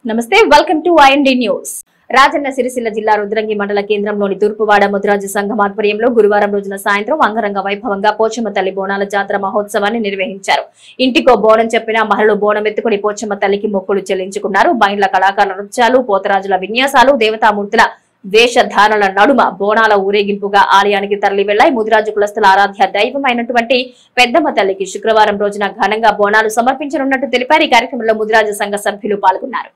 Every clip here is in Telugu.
నమస్తే welcome to IND news. Rajanna Sircilla జిల్లా రుద్రంగి మండల కేంద్రంలోని తూర్పువాడ ముద్రాజు సంఘం ఆధ్వర్యంలో గురువారం రోజున సాయంత్రం అంగరంగ వైభవంగా పోచమ్మ తల్లి బోనాల జాతర మహోత్సవాన్ని నిర్వహించారు. ఇంటికో బోనం చెప్పిన మహిళలు బోనం ఎత్తుకుని పోచమ్మ తల్లికి మొక్కులు చెల్లించుకున్నారు. బైండ్ల కళాకారుల నృత్యాలు, పోతరాజుల విన్యాసాలు, దేవతామూర్తుల వేషధారణల నడుమ బోనాల ఊరేగింపుగా ఆలయానికి తరలి వెళ్లాయి. ముదిరాజు కులస్తుల ఆరాధ్య దైవమైనటువంటి పెద్దమ్మ తల్లికి శుక్రవారం రోజున ఘనంగా బోనాలు సమర్పించనున్నట్టు తెలిపారు. ఈ కార్యక్రమంలో ముదిరాజు సంఘ సభ్యులు పాల్గొన్నారు.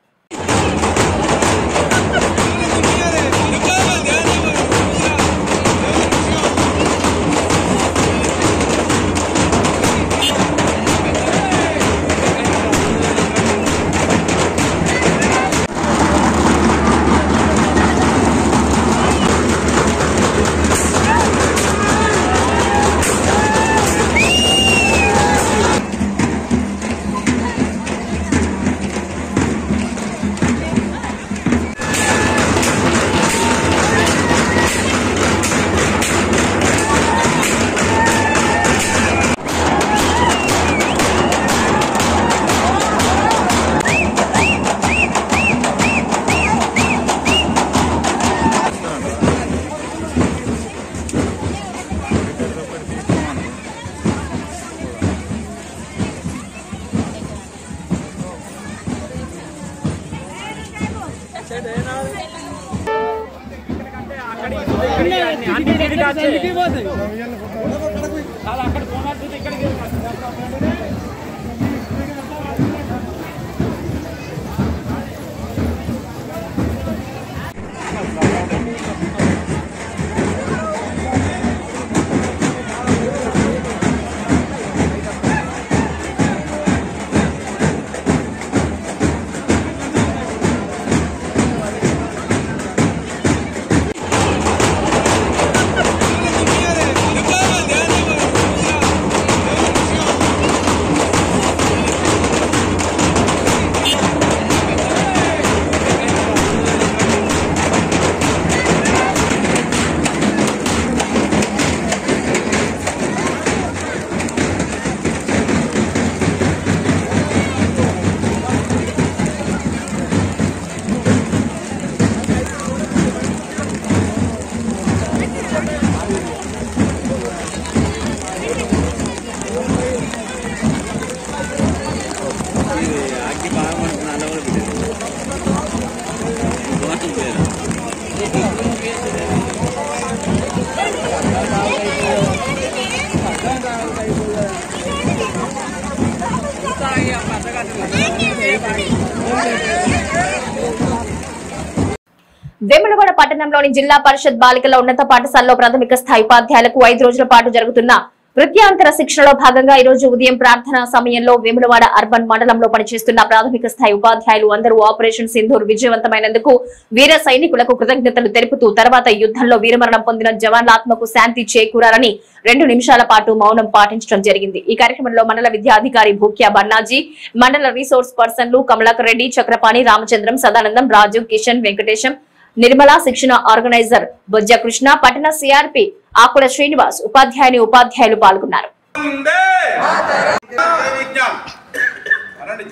వేములవాడ పట్టణంలోని జిల్లా పరిషత్ బాలికల ఉన్నత పాఠశాలలో ప్రాథమిక స్థాయి ఉపాధ్యాయులకు 5 రోజుల పాటు జరుగుతున్న వృత్యాంతర శిక్షణలో భాగంగా ఈ రోజు ఉదయం ప్రార్థనా సమయంలో వేములవాడ అర్బన్ మండలంలో పనిచేస్తున్న ప్రాథమిక స్థాయి ఉపాధ్యాయులు అందరూ ఆపరేషన్ సింధూర్ విజయవంతమైనందుకు వీర సైనికులకు కృతజ్ఞతలు తెలుపుతూ తర్వాత యుద్ధంలో వీరమరణం పొందిన జవాన్ల ఆత్మకు శాంతి చేకూరాలని 2 నిమిషాల పాటు మౌనం పాటించడం జరిగింది. ఈ కార్యక్రమంలో మండల విద్యాధికారి భూక్యా బన్నాజీ, మండల రిసోర్స్ పర్సన్లు కమలాకర్ రెడ్డి, చక్రపాణి, రామచంద్రం, సదానందం, రాజు, కిషన్, వెంకటేశం, నిర్మల, శిక్షణ ఆర్గనైజర్ బొజ్జ కృష్ణ, పట్టణ సిఆర్పి ఆకుల శ్రీనివాస్, ఉపాధ్యాయులు పాల్గొన్నారు.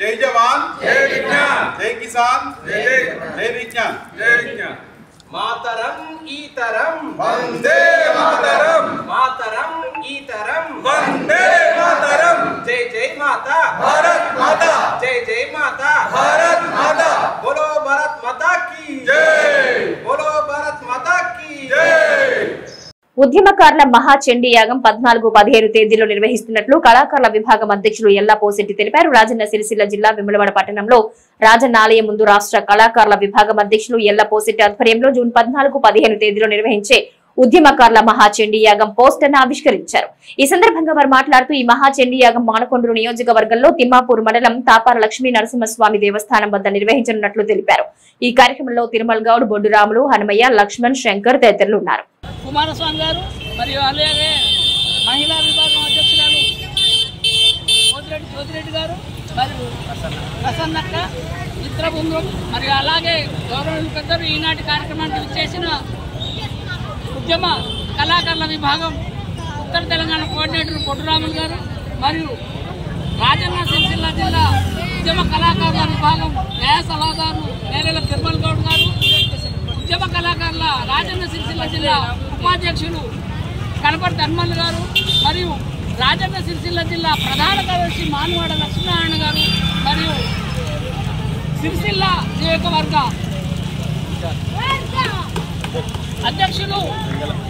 జై జవాన్, జై విజ్ఞాన్, జై కిసాన్, జై విజ్ఞాన్, జై విజ్ఞాన్. మాతరం ఈతరం వందే మాతరం, మాతరం ఈతరం వందే మాతరం. జై జై మాతా భారత్ మాతా, జై జై మాతా భారత్ మాతా. బోలో భారత్ మాతా కీ జై, బోలో భారత్ మాతా కీ జై. ఉద్యమకారుల మహాచండీ యాగం 14, 15 తేదీలో నిర్వహిస్తున్నట్లు కళాకారుల విభాగం అధ్యక్షులు ఎల్లా పోసెట్టి తెలిపారు. రాజన్న సిరిసిల్ల జిల్లా వేములవాడ పట్టణంలో రాజన్న ఆలయం ముందు రాష్ట్ర కళాకారుల విభాగం అధ్యక్షులు ఎల్లా పోసెట్టి ఆధ్వర్యంలో జూన్ 14, 15 తేదీలో నిర్వహించే ఉద్యమకారుల మహాచండీ యాగం పోస్టర్ ను ఆవిష్కరించారు. ఈ సందర్భంగా వారు మాట్లాడుతూ ఈ మహాచండీ యాగం మానకొండూరు నియోజకవర్గంలో తిమ్మాపూర్ మండలం తాపార లక్ష్మీ నరసింహస్వామి దేవస్థానం వద్ద నిర్వహించనున్నట్లు తెలిపారు. ఈ కార్యక్రమంలో తిరుమల్ గౌడ్, బొడ్డురాములు, హనుమయ్య, లక్ష్మణ్, శంకర్ తదితరులు ఉన్నారు. కుమారస్వామి గారు మరియు అలాగే మహిళా విభాగం అధ్యక్షురాలు జ్యోతిరెడ్డి గారు మరియు ప్రసన్నక్క, మిత్ర బృందం మరియు అలాగే గౌరవ పెద్దలు ఈనాటి కార్యక్రమానికి విచ్చేసిన ఉద్యమ కళాకారుల విభాగం ఉత్తర తెలంగాణ కోఆర్డినేటర్ బొడ్డురాములు గారు మరియు రాజన్న సిరిసిల్ల జిల్లా ఉద్యమ కళాకారుల విభాగం న్యాయ సలహాదారు నేరేల తిరుమల గౌడ్ గారు, ఉద్యమ కళాకారుల రాజన్న సిరిసిల్ల జిల్లా ఉపాధ్యక్షులు కనపర్తి హనుమల్ గారు మరియు రాజన్న సిరిసిల్ల జిల్లా ప్రధాన కార్యదర్శి మానవాడ లక్ష్మీనారాయణ గారు మరియు సిరిసిల్ల నియోజకవర్గ అధ్యక్షులు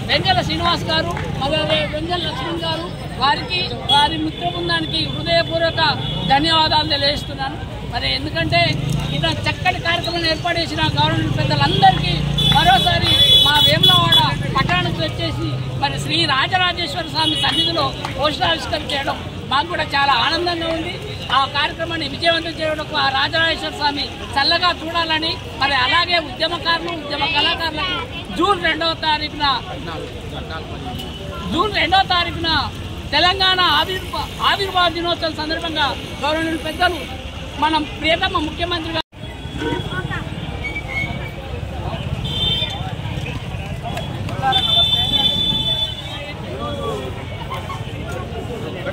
వెంజల శ్రీనివాస్ గారు మరియు వెంజల లక్ష్మణ్ గారు, వారికి వారి మిత్ర బృందానికి హృదయపూర్వక ధన్యవాదాలు తెలియజేస్తున్నాను. మరి ఎందుకంటే ఇలా చక్కటి కార్యక్రమాన్ని ఏర్పాటు చేసిన గవర్నమెంట్ పెద్దలందరికీ మరోసారి మా వేములవాడ పట్టణానికి వచ్చేసి మరి శ్రీ రాజరాజేశ్వర స్వామి సన్నిధిలో పోస్టావిష్కరణ చేయడం మాకు కూడా చాలా ఆనందంగా ఉంది. ఆ కార్యక్రమాన్ని విజయవంతం చేయడం ఆ రాజరాజేశ్వర స్వామి చల్లగా చూడాలని, మరి అలాగే ఉద్యమకారులు ఉద్యమ కళాకారులకు జూన్ 2వ తారీఖున తెలంగాణ ఆవిర్భావ దినోత్సవం సందర్భంగా గవర్నమెంట్ పెద్దలు మనం ప్రియతమ ముఖ్యమంత్రి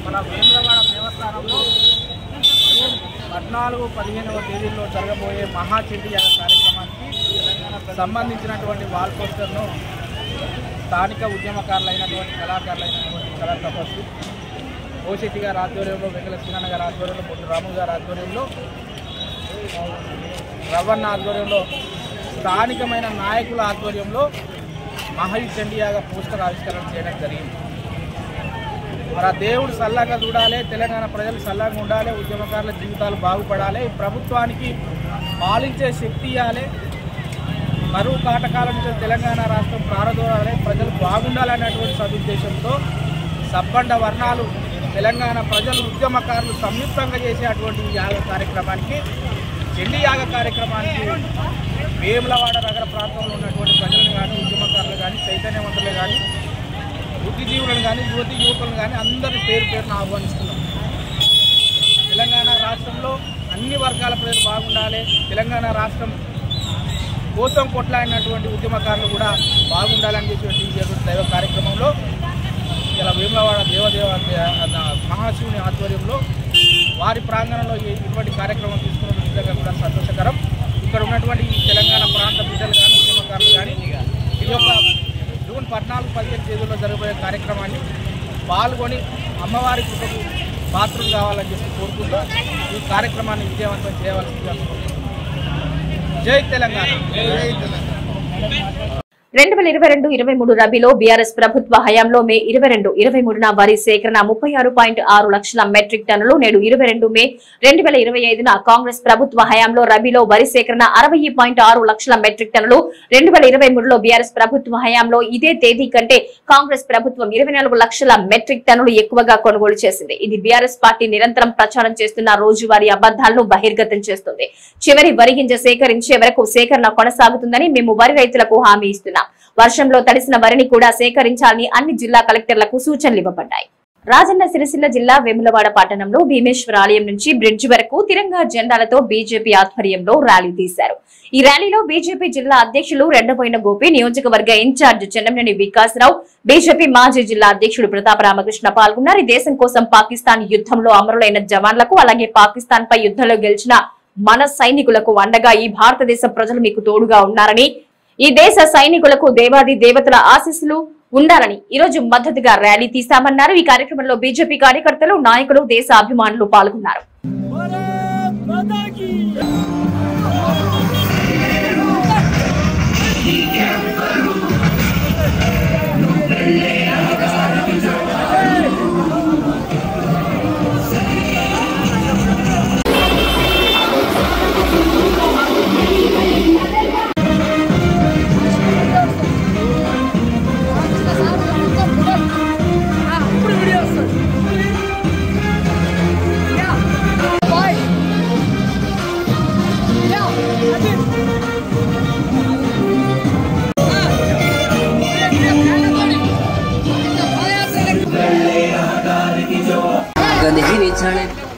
మన వేములవాడ దేవస్థానంలో 14-15వ తేదీల్లో జరగబోయే మహాచండీయాగ కార్యక్రమానికి సంబంధించినటువంటి వాల్ పోస్టర్ను స్థానిక ఉద్యమకారులైనటువంటి కళాకారులైనటువంటి కళా తపస్సు ఓశెట్టి గారి ఆధ్వర్యంలో, వెంకట శ్రీనారాయణ గారి ఆధ్వర్యంలో, పొట్టు రాములు గారి ఆధ్వర్యంలో, రవణ ఆధ్వర్యంలో, స్థానికమైన నాయకుల ఆధ్వర్యంలో మహాచండీయాగ పోస్టర్ ఆవిష్కరణ చేయడం జరిగింది. మరి ఆ దేవుడు సల్లాగా చూడాలి, తెలంగాణ ప్రజలు సల్లాగా ఉండాలి, ఉద్యమకారుల జీవితాలు బాగుపడాలి, ప్రభుత్వానికి పాలించే శక్తి ఇవ్వాలి, కరువు కాటకాల నుంచి తెలంగాణ రాష్ట్రం ప్రారంభాలి, ప్రజలు బాగుండాలనేటువంటి సదుద్దేశంతో సబ్బండ వర్ణాలు తెలంగాణ ప్రజలు ఉద్యమకారులు సంయుక్తంగా చేసేటువంటి యాగ కార్యక్రమానికి, చండీ యాగ కార్యక్రమానికి వేములవాడ నగర ప్రాంతంలో ఉన్నటువంటి ప్రజలను కానీ, ఉద్యమకారులు కానీ, చైతన్యవంతులు కానీ, బుద్ధిజీవులను కానీ, యువతి యువకులను కానీ అందరి పేరున ఆహ్వానిస్తున్నాం. తెలంగాణ రాష్ట్రంలో అన్ని వర్గాల ప్రజలు బాగుండాలి, తెలంగాణ రాష్ట్రం కోసం కొట్లాడినటువంటి ఉద్యమకారులు కూడా బాగుండాలని చెప్పి దైవ కార్యక్రమంలో ఇలా వేములవాడ మహాశివుని ఆధ్వర్యంలో వారి ప్రాంగణంలో ఇటువంటి కార్యక్రమం తీసుకున్న నిజంగా కూడా సంతోషకరం. ఇక్కడ ఉన్నటువంటి ఈ తెలంగాణ ప్రాంత బిడ్డలు కానీ, ఉద్యమకారులు కానీ ఇది ఒక జూన్ 14-15 తేదీల్లో జరగబోయే కార్యక్రమాన్ని పాల్గొని అమ్మవారి కృపకు పాత్రలు కావాలని చెప్పి కోరుకుంటూ ఈ కార్యక్రమాన్ని విజయవంతం చేయవలసిందిగా కోరుకుంటున్నాం. జై తెలంగాణ. 2022-23 రబీలో బీఆర్ఎస్ ప్రభుత్వ హయాంలో మే 22-23న వరి సేకరణ 36.6 లక్షల మెట్రిక్ టన్నులు. నేడు 22 మే 2025న కాంగ్రెస్ ప్రభుత్వ హయాంలో రబీలో వరి సేకరణ 60.6 లక్షల మెట్రిక్ టన్నులు. 2023లో బీఆర్ఎస్ ప్రభుత్వ హయాంలో ఇదే తేదీ కంటే కాంగ్రెస్ ప్రభుత్వం 24 లక్షల మెట్రిక్ టన్నులు ఎక్కువగా కొనుగోలు చేసింది. ఇది బీఆర్ఎస్ పార్టీ నిరంతరం ప్రచారం చేస్తున్న రోజువారీ అబద్దాలను బహిర్గతం చేస్తుంది. చివరి వరి గింజ సేకరించే వరకు సేకరణ కొనసాగుతుందని మేము వరి రైతులకు హామీ ఇస్తున్నాం. వర్షంలో తడిసిన వరిని కూడా సేకరించాలని అన్ని జిల్లా కలెక్టర్లకు సూచనలు ఇవ్వబడ్డాయి. రాజన్న సిరిసిల్ల జిల్లా వేములవాడ పట్టణంలో భీమేశ్వర ఆలయం నుంచి బ్రిడ్జి వరకు తిరంగా జెండాలతో బీజేపీ ఆధ్వర్యంలో ర్యాలీ తీశారు. ఈ ర్యాలీలో బీజేపీ జిల్లా అధ్యక్షులు రెండబోయిన గోపి, నియోజకవర్గ ఇన్ఛార్జ్ చెన్నమనేని వికాసరావు, బీజేపీ మాజీ జిల్లా అధ్యక్షుడు ప్రతాప రామకృష్ణ పాల్గొన్నారు. ఈ దేశం కోసం పాకిస్తాన్ యుద్ధంలో అమరులైన జవాన్లకు, అలాగే పాకిస్తాన్ పై యుద్ధంలో గెలిచిన మన సైనికులకు అండగా ఈ భారతదేశ ప్రజలు మీకు తోడుగా ఉన్నారని, ఈ దేశ సైనికులకు దేవాది దేవతల ఆశీస్సులు ఉండాలని ఈ రోజు మద్దతుగా ర్యాలీ తీశామన్నారు. ఈ కార్యక్రమంలో బీజేపీ కార్యకర్తలు, నాయకులు, దేశ అభిమానులు పాల్గొన్నారు. गांधीजी नहीं छाड़े मिला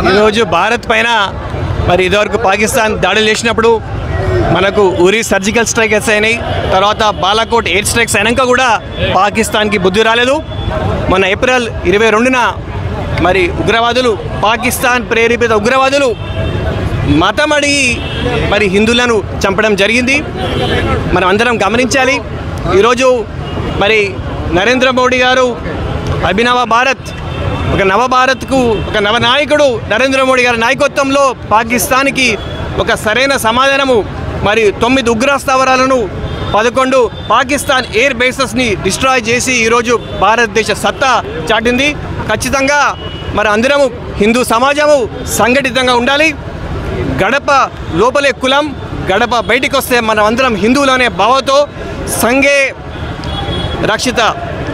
ఈరోజు భారత్ పైన మరి ఇదివరకు పాకిస్తాన్ దాడులు చేసినప్పుడు మనకు ఉరి సర్జికల్ స్ట్రైక్స్ అయినాయి, తర్వాత బాలాకోట్ ఎయిర్ స్ట్రైక్స్ అయినాక కూడా పాకిస్తాన్కి బుద్ధి రాలేదు. మన ఏప్రిల్ 22న మరి ఉగ్రవాదులు, పాకిస్తాన్ ప్రేరేపిత ఉగ్రవాదులు మతం అడిగి మరి హిందువులను చంపడం జరిగింది. మనం అందరం గమనించాలి. ఈరోజు మరి నరేంద్ర మోడీ గారు అభినవ భారత్, ఒక నవ భారత్కు ఒక నవనాయకుడు నరేంద్ర మోడీ గారి నాయకత్వంలో పాకిస్తాన్కి ఒక సరైన సమాధానము, మరి 9 ఉగ్ర స్థావరాలను 11 పాకిస్తాన్ ఎయిర్ బేసెస్ని డిస్ట్రాయ్ చేసి ఈరోజు భారతదేశ సత్తా చాటింది. ఖచ్చితంగా మరి అందరము హిందూ సమాజము సంఘటితంగా ఉండాలి. గడప లోపలే కులం, గడప బయటికి వస్తే మనం అందరం హిందువులనే భావంతో సంఘే రక్షిత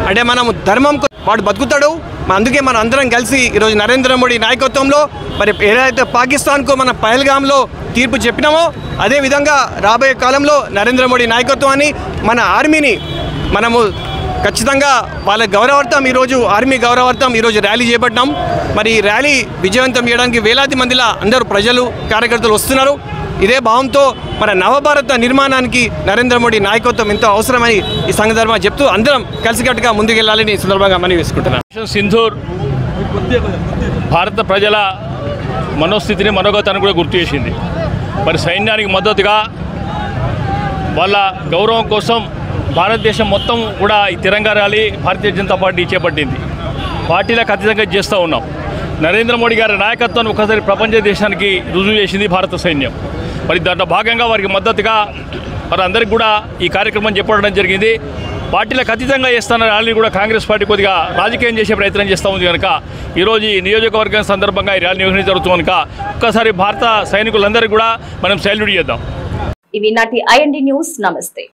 అంటే మనము ధర్మం వాడు బతుకుతాడు. అందుకే మనం అందరం కలిసి ఈరోజు నరేంద్ర మోడీ నాయకత్వంలో మరి ఏదైతే పాకిస్తాన్కు మన పహల్గామ్లో తీర్పు చెప్పినామో అదేవిధంగా రాబోయే కాలంలో నరేంద్ర మోడీ నాయకత్వాన్ని, మన ఆర్మీని మనము ఖచ్చితంగా వాళ్ళ గౌరవార్థం ఈరోజు ఆర్మీ గౌరవార్థం ఈరోజు ర్యాలీ చేపట్టినాం. మరి ఈ ర్యాలీ విజయవంతం చేయడానికి వేలాది మందిలా అందరూ ప్రజలు కార్యకర్తలు వస్తున్నారు. ఇదే భావంతో మన నవభారత నిర్మాణానికి నరేంద్ర మోడీ నాయకత్వం ఎంతో అవసరమని ఈ సందర్భంగా చెప్తూ అందరం కలిసికట్టుగా ముందుకెళ్లాలని ఈ సందర్భంగా మనవి వేసుకుంటున్నాను. సింధూర్ భారత ప్రజల మనోస్థితిని, మనోగతాన్ని కూడా గుర్తు చేసింది. మరి సైన్యానికి మద్దతుగా వాళ్ళ గౌరవం కోసం భారతదేశం మొత్తం కూడా ఈ తిరంగా ర్యాలీ భారతీయ జనతా పార్టీ చేపట్టింది. పార్టీలకు అతీతంగా చేస్తూ ఉన్నాం. నరేంద్ర మోడీ గారి నాయకత్వాన్ని ఒకసారి ప్రపంచ దేశానికి రుజువు చేసింది భారత సైన్యం. మరి దాంట్లో భాగంగా వారికి మద్దతుగా మరి అందరికీ కూడా ఈ కార్యక్రమం చేపట్టడం జరిగింది. పార్టీలకు అతీతంగా చేస్తున్న ర్యాలీ కూడా కాంగ్రెస్ పార్టీ కొద్దిగా రాజకీయం చేసే ప్రయత్నం చేస్తూ ఉంది కనుక ఈరోజు ఈ నియోజకవర్గం సందర్భంగా ఈ ర్యాలీ నిర్వహించడం జరుగుతుంది కనుక ఒక్కసారి భారత సైనికులందరికీ కూడా మనం సెల్యూట్ చేద్దాం. ఇవి నాటి IND న్యూస్. నమస్తే.